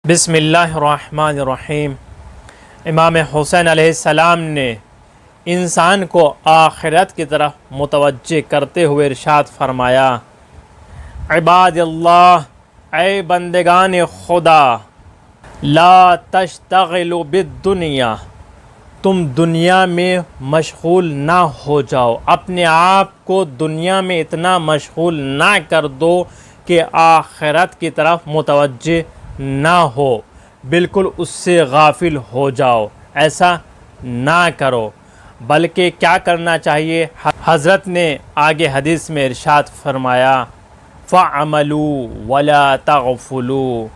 بسم اللہ الرحمن الرحیم۔ امام حسین علیہ السلام نے انسان کو آخرت کی طرف متوجہ کرتے ہوئے ارشاد فرمایا، عباد اللہ، اے بندگان خدا، لا تشتغلوا بالدنیا، تم دنیا میں مشغول نہ ہو جاؤ، اپنے آپ کو دنیا میں اتنا مشغول نہ کر دو کہ آخرت کی طرف متوجہ نہ ہو، بالکل اس سے غافل ہو جاؤ، ایسا نہ کرو، بلکہ کیا کرنا چاہیے؟ حضرت نے آگے حدیث میں ارشاد فرمایا، فَعَمَلُوا وَلَا تَغْفُلُوا،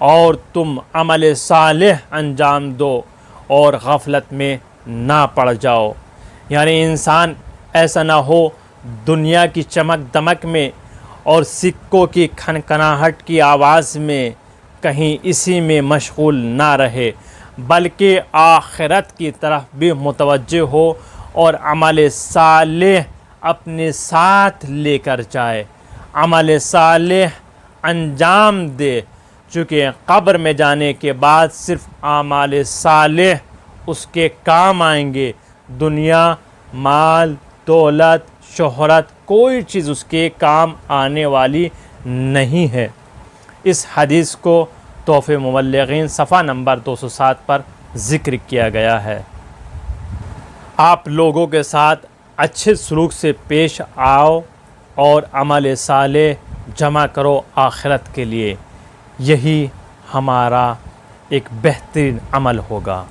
اور تم عمل صالح انجام دو اور غفلت میں نہ پڑ جاؤ۔ یعنی انسان ایسا نہ ہو دنیا کی چمک دمک میں اور سکوں کی کھنکھناہٹ کی آواز میں کہیں اسی میں مشغول نہ رہے، بلکہ آخرت کی طرف بھی متوجہ ہو اور عمل صالح اپنے ساتھ لے کر جائے، عمل صالح انجام دے، چونکہ قبر میں جانے کے بعد صرف اعمال صالح اس کے کام آئیں گے، دنیا، مال، دولت، شہرت، کوئی چیز اس کے کام آنے والی نہیں ہے۔ اس حدیث کو تحفہ مبلغین صفحہ نمبر 207 پر ذکر کیا گیا ہے۔ آپ لوگوں کے ساتھ اچھے سلوک سے پیش آؤ اور عمل صالح جمع کرو آخرت کے لیے، یہی ہمارا ایک بہترین عمل ہوگا۔